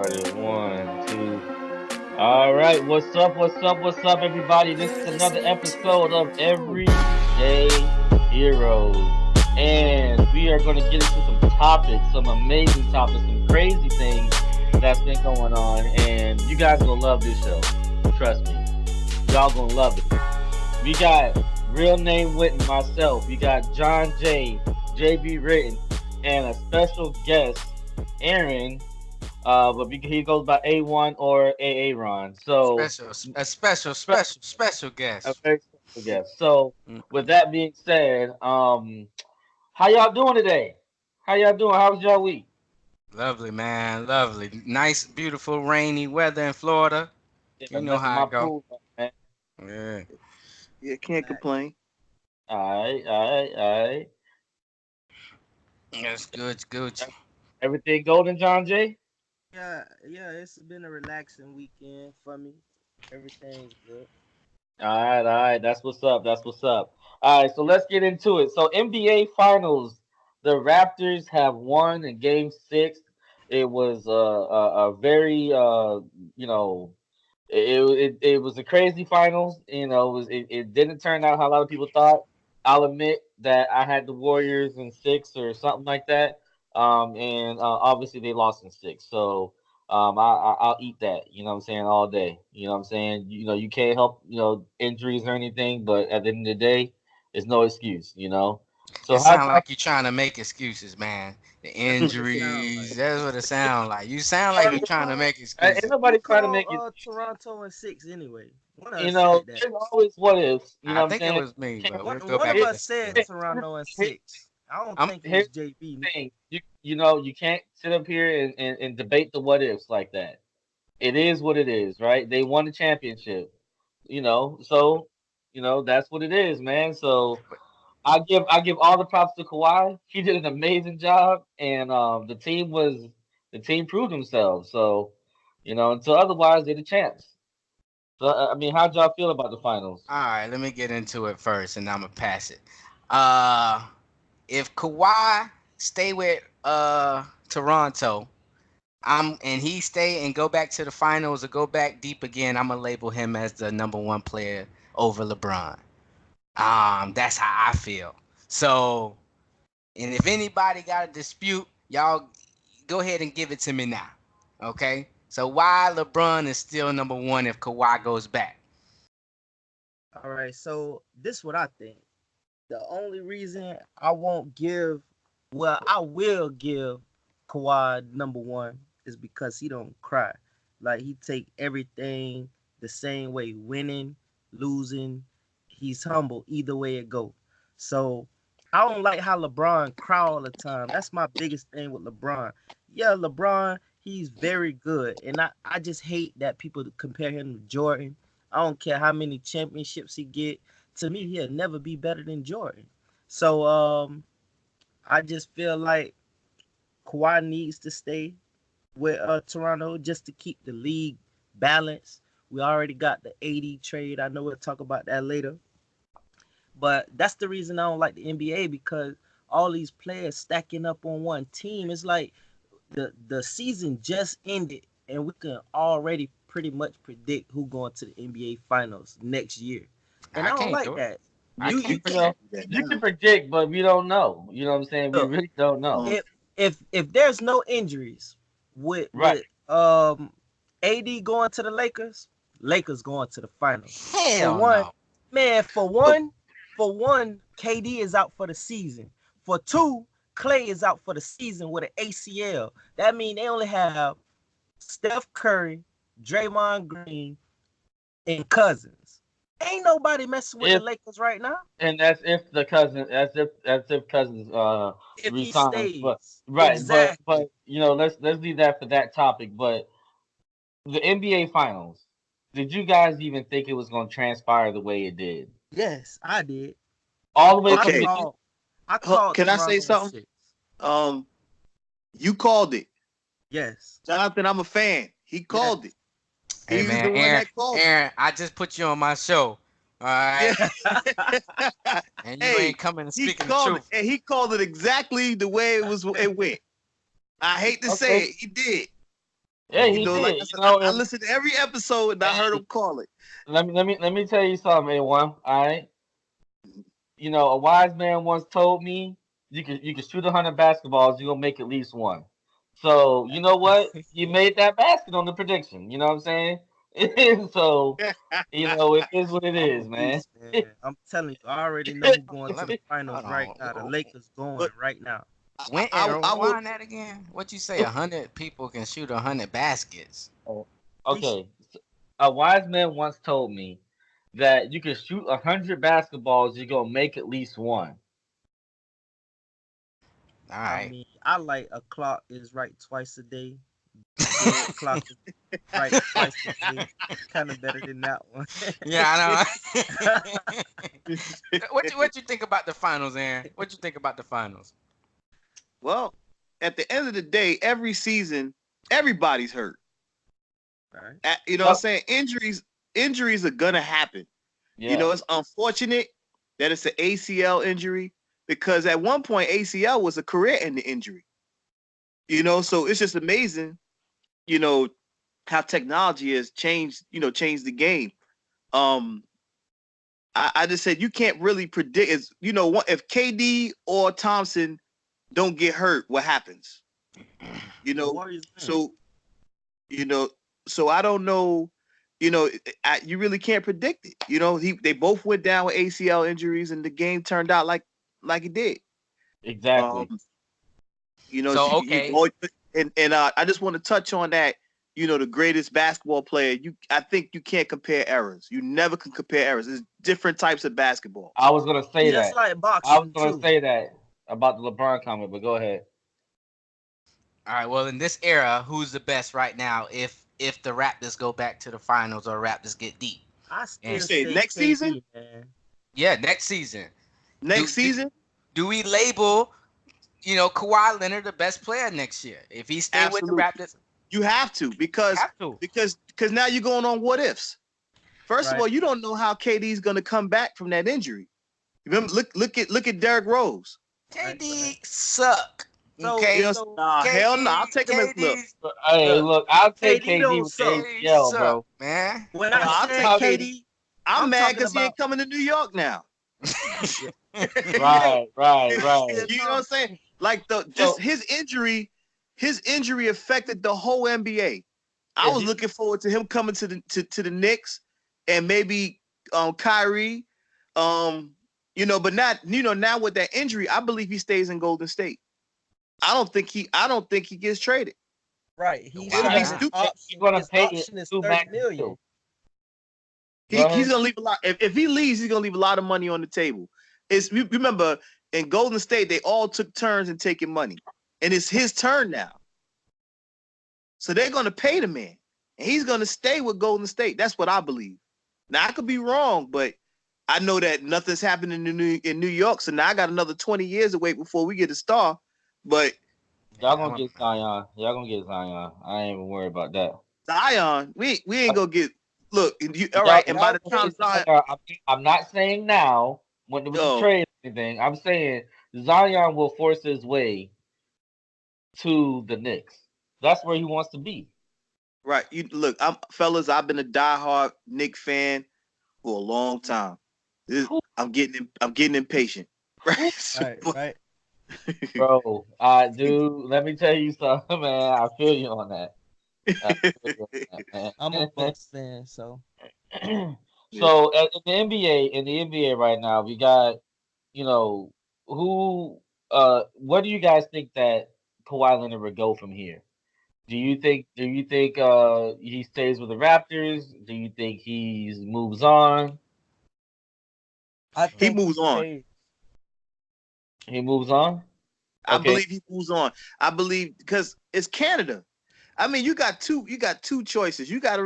started. One, two. All right. What's up? What's up? What's up, everybody? This is another episode of Everyday Heroes. And we are going to get into some topics, some amazing topics, some crazy things that's been going on. And you guys going to love this show. Trust me. Y'all going to love it. We got Real Name Witten, myself. We got John J, JB Written, and a special guest, Aaron. But he goes by A1 or Aaron. So Special a guest. very special guest. So with Mhm. that being said, how y'all doing today? How y'all doing? How was y'all week? Lovely, man. Lovely. Nice, beautiful, rainy weather in Florida. Yeah, You know messing with how my it go. pool, man. Yeah. Yeah, can't complain. All right. That's good, good. Everything golden, John J. Yeah, it's been a relaxing weekend for me. Everything's good. All right. That's what's up. That's what's up. All right, so let's get into it. So NBA Finals, the Raptors have won in Game Six. It was a very you know it was a crazy finals. It didn't turn out how a lot of people thought. I'll admit that I had the Warriors in six or something like that. And obviously they lost in six. So I'll eat that. You know what I'm saying, all day. You know what I'm saying. You can't help injuries or anything, but at the end of the day, it's no excuse. So It how sound like you trying to make excuses, man. The That's what it sounds injuries. like. That's what it sound like. You sound like you Who trying to called make ain't excuses. nobody who trying to called make it. Toronto in six anyway? One of us said that. There's always what ifs. You I know what I'm think it saying? was me, Can't- but One we'll go one back of and us listen to said it. Toronto in Here- six. I don't I'm think it Here's was JB. the thing. You can't sit up here and debate the what ifs like that. It is what it is, right? They won the championship. So that's what it is, man. So I give all the props to Kawhi. He did an amazing job, and the team proved themselves. So until otherwise, they're the champs. So I mean, how'd y'all feel about the finals? All right, let me get into it first, and I'm gonna pass it. Uh, if Kawhi stay with Toronto, and he stay and go back to the finals or go back deep again, I'm gonna label him as the number one player over LeBron. That's how I feel. So, and if anybody got a dispute, y'all go ahead and give it to me now. Okay? So why LeBron is still number one if Kawhi goes back? All right, so this what I think. The only reason I won't give, well, I will give Kawhi number one is because he don't cry. Like he take everything the same way, winning, losing. He's humble either way it go. So I don't like how LeBron cry all the time. That's my biggest thing with LeBron. Yeah, LeBron, he's very good, and I just hate that people compare him to Jordan. I don't care how many championships he get. To me, he'll never be better than Jordan. So I just feel like Kawhi needs to stay with Toronto just to keep the league balanced. We already got the 80 trade. I know we'll talk about that later. But that's the reason I don't like the NBA because all these players stacking up on one team. It's like the season just ended and we can already pretty much predict who going to the NBA finals next year. And I I don't can't like do it. that. I You You you can't. You can't know, can't do that you can now. predict, but we don't know. You know what I'm saying? We look really don't know. Um, if there's no injuries with Right. AD going to the Lakers, Lakers going to the finals. For Hell one, no. man, look, for one, KD is out for the season. For two, Clay is out for the season with an ACL. That means they only have Steph Curry, Draymond Green, and Cousins. Ain't nobody messing with the If Lakers right now. and that's if the cousin, as if cousins If he resigns, but stays, right, but exactly. let's leave that for that topic. But the NBA Finals, did you guys even think it was going to transpire the way it did? Yes, I did. All the way I from okay, the called. I called can I say Toronto in something? six. Um, you called it, Yes. Jonathan. I'm a fan. He Yes. called it. Hey He was man, the one Aaron, that called it. Aaron, I just put you on my show. All Yeah. right. And you Hey, ain't coming and he speaking the called it, truth. and he called it exactly the way it was. It went. I hate to say okay, it, he did. Yeah, You he know, Mm-hmm. like did. I You said, know, I listened to every episode and I heard him call it. let me tell you something, A1. All right. You know, a wise man once told me you can shoot 100 basketballs, you're gonna make at least one. So you know what? You made that basket on the prediction. You know what I'm saying? So you know it is what it I'm a is, man. beast, man. I'm telling you, I already know who's going to Let the me finals hold right now. The on. Lakers going But right now. When I would. rewind that again. What you say? 100 people can shoot 100 baskets. Oh, They sh- okay. A wise man once told me that you can shoot 100 basketballs, you're gonna make at least one. All I right. mean, I like a clock is right twice a day. A dead clock is right twice a day. Kind of better than that one. Yeah, I know. What you think about the finals, Aaron? What you think about the finals? Well, at the end of the day, every season, everybody's hurt. Right. You know what I'm Yep. saying? Injuries are gonna happen. You know, Yeah. it's unfortunate that it's an ACL injury because at one point ACL was a career-ending injury. You know, so it's just amazing, you know, how technology has changed, changed the game. Um, I just said you can't really predict. Is what if KD or Thompson don't get hurt, what happens? You The know, Warriors win. so you know, so I don't know. You really can't predict it. They both went down with ACL injuries, and the game turned out like it did. Um, Exactly. So you okay, boy, and I just want to touch on that. The greatest basketball player. I think you can't compare eras. You never can compare eras. There's different types of basketball. I was gonna say Just that. like I was boxing gonna too. say that about the LeBron comment, but go ahead. all right. Well, in this era, who's the best right now? If the Raptors go back to the finals or Raptors get deep, I You and still say say next season? KD, man. yeah, next season, do Next do, season? do we label Kawhi Leonard the best player next year if he stay with the Absolutely. Raptors? You have to You because have to. because because now you're going on what ifs. First of Right. all, you don't know how KD's going to come back from that injury. Remember, look at Derrick Rose. Right. Right. KD suck. So You Okay, know, so nah, hell no. I'll KD take him as look. KD Hey, look, look, I'll take KD KD don't with the suck. KD ACL, suck, bro. man. When No, I I'll said take I'll, KD. KD, I'm I'm mad talking because he about ain't coming to New York now. yeah. right, right, Yeah, right. You know what no. I'm saying? Like just So his injury affected the whole NBA. I is was he? looking forward to him coming to the Knicks and maybe Kyrie. But not now with that injury, I believe he stays in Golden State. I don't think he gets traded. Right. He It'll Why be signed not? his stupid. He's option. gonna His pay it option is two 30 max million. deals. Go He's ahead. gonna leave a lot. If he leaves, he's gonna leave a lot of money on the table. Remember in Golden State, they all took turns in taking money, and it's his turn now. So they're gonna pay the man, and he's gonna stay with Golden State. That's what I believe. Now I could be wrong, but I know that nothing's happening in New York. So now I got another 20 years to wait before we get a star. But Y'all Yeah, gonna get Zion. Y'all gonna get Zion. I ain't even worried about that. Zion, we ain't gonna get. Look, all Y'all, right, and by y'all the gonna time get Zion, Zion. I'm not saying now with the oh, trade or anything. I'm saying Zion will force his way to the Knicks. That's where he wants to be. right, you look, fellas. I've been a diehard Knick fan for a long time. Who, I'm getting impatient. Right. Right, right. bro, dude, let me tell you something, man. I feel you on that. I feel you on I'm a that, man. Bucks fan, so So in the NBA right now, we got you know who. What do you guys think that Kawhi Leonard would go from here? Do you think he stays with the Raptors? Do you think he moves on? I He think he moves on. stays. He moves on. I Okay. believe he moves on. I believe because it's Canada. I mean, you got two choices. You got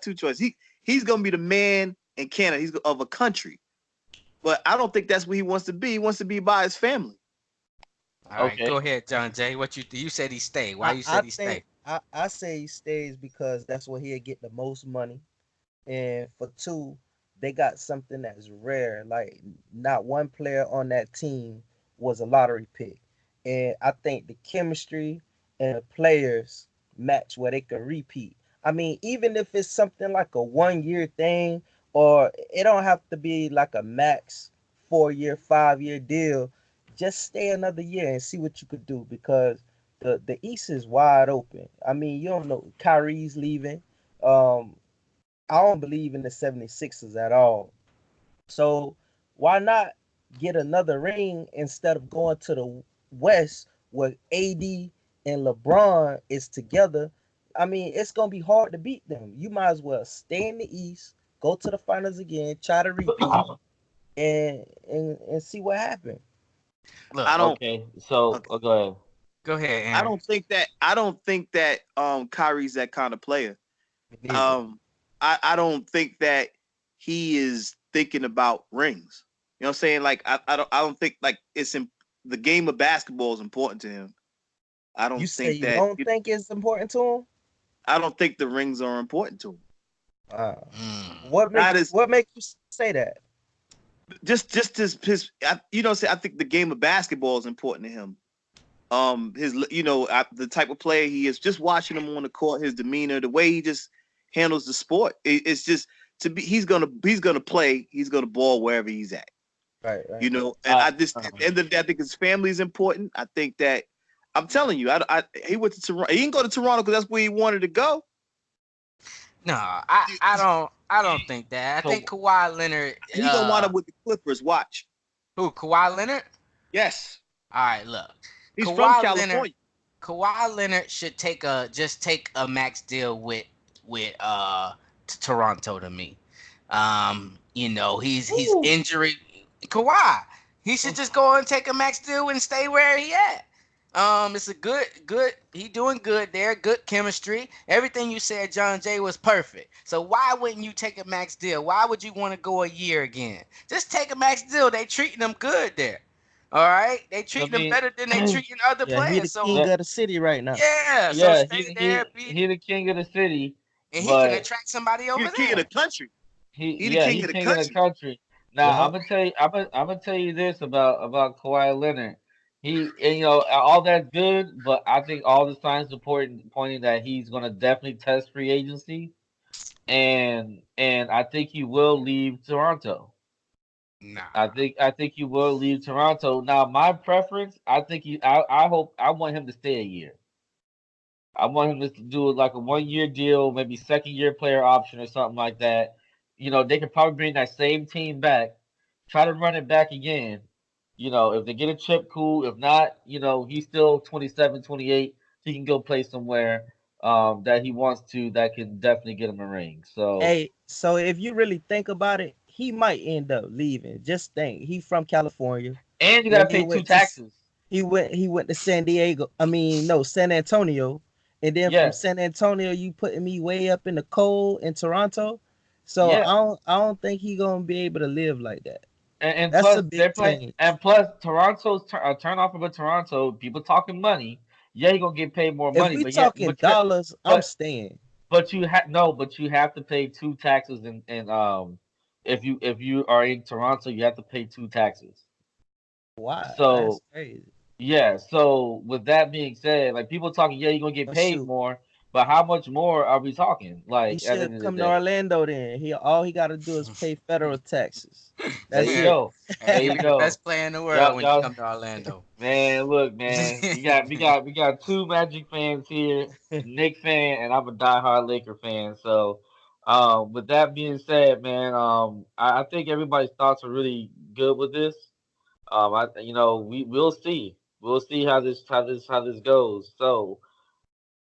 two choices. He's gonna be the man in Canada. He's of a country, but I don't think that's where he wants to be. He wants to be by his family. All right, go Okay. ahead, John Jay. What you said he stay? Why I, you I said he think stay? I say he stays because that's where he'll get the most money. And for two, they got something that's rare. Like not one player on that team was a lottery pick. And I think the chemistry and the players match where they can repeat. I mean, even if it's something like a 1 year thing, or it don't have to be like a max 4 year, 5 year deal. Just stay another year and see what you could do, because the East is wide open. I mean, you don't know, Kyrie's leaving. Um, I don't believe in the 76ers at all. So why not get another ring instead of going to the West where AD and LeBron is together? I mean, it's gonna be hard to beat them. You might as well stay in the East, go to the finals again, try to repeat, and see what happens. Look, I don't. Okay, so Okay. go ahead. go ahead, I Aaron. don't think that. I don't think that. Kyrie's that kind of player. Neither. I don't think that he is thinking about rings. You know what I'm saying? Like I don't think like the game of basketball is important to him. I You don't say think you that don't think it's important to him? I don't think the rings are important to him. Uh, Mm. That is what make you say that? just his I think the game of basketball is important to him. His the type of player he is, just watching him on the court, his demeanor, the way he just handles the sport. It's just to be he's gonna play, he's gonna ball wherever he's at. Right, right. And I I just at the end of the day, I think his family is important. I think that I'm telling you, he went to Toronto. He didn't go to Toronto because that's where he wanted to go. No, I don't think that. I think so Kawhi Leonard. He gonna wind up with the Clippers. Watch. Who? Kawhi Leonard. Yes, All right, look. he's from Kawhi Leonard. California. Kawhi Leonard should take a max deal with Toronto to me. He's Woo. injury Kawhi. He should just go and take a max deal and stay where he at. It's a good. He doing good there. Good chemistry. Everything you said, John Jay, was perfect. So why wouldn't you take a max deal? Why would you want to go a year again? Just take a max deal. They treating them good there. All right, they I treating them mean, better than they treating other Yeah, he the players. So king that of the city right now. yeah, so yeah, stay there, be he the king of the city, and he can but attract somebody He over the king of the there. country. he He the yeah king he of the king of the country. country. Now Yeah. I'm gonna tell you I'm gonna tell you this about Kawhi Leonard. And, all that's good, but I think all the signs important pointing that he's gonna definitely test free agency, and I think he will leave Toronto. Nah. I think he will leave Toronto. Now my preference, I hope I want him to stay a year. I want him to do like a 1 year deal, maybe second year player option or something like that. They could probably bring that same team back, try to run it back again. If they get a chip, cool. If not, he's still 27, 28. He can go play somewhere that he wants to that can definitely get him a ring. So, Hey, so if you really think about it, he might end up leaving. Just think, he from California, and you got and to then pay two went to taxes. he went to San Diego. I mean, no, San Antonio, and then from Yes. San Antonio, you putting me way up in the cold in Toronto. So Yeah. I don't think he gonna be able to live like that. And That's a plus big they're playing, change. and plus Toronto's turn off of a Toronto. People talking money. Yeah, you're gonna get paid more If money, we but yeah, talking dollars, I'm but staying. but you have to pay two taxes, and if you are in Toronto, you have to pay two taxes. Why? That's So crazy. yeah, so with that being said, like people talking, yeah, you're gonna get But paid shoot, more, but how much more are we talking? he Like at the should end of the come to day, Orlando then. All he got to do is pay federal taxes. there That's you Hey, it. go, there he you be the go. best player in the world Y'all, when you y'all, come to Orlando. Man, look, man, we got two Magic fans here, Knick fan, and I'm a diehard Laker fan. So, with that being said, man, I think everybody's thoughts are really good with this. We'll see how this goes. So,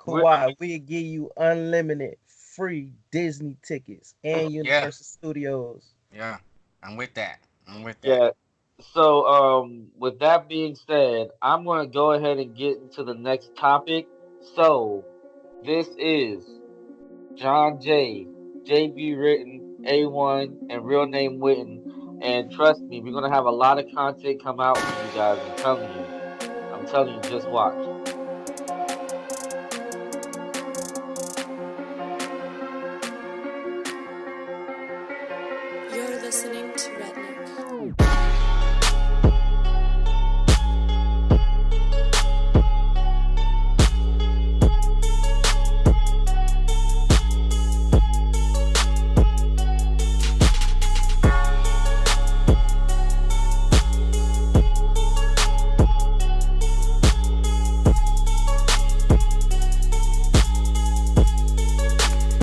we're Kawhi, we give you unlimited free Disney tickets and Yeah, Universal Studios. yeah, I'm with that. I'm with that. yeah. So, with that being said, I'm gonna go ahead and get into the next topic. So, this is John J, JB Written, A1, and Real Name Witten. And trust me, we're gonna have a lot of content come out for you guys. I'm telling you. I'm telling you, just watch. You're listening to Redneck.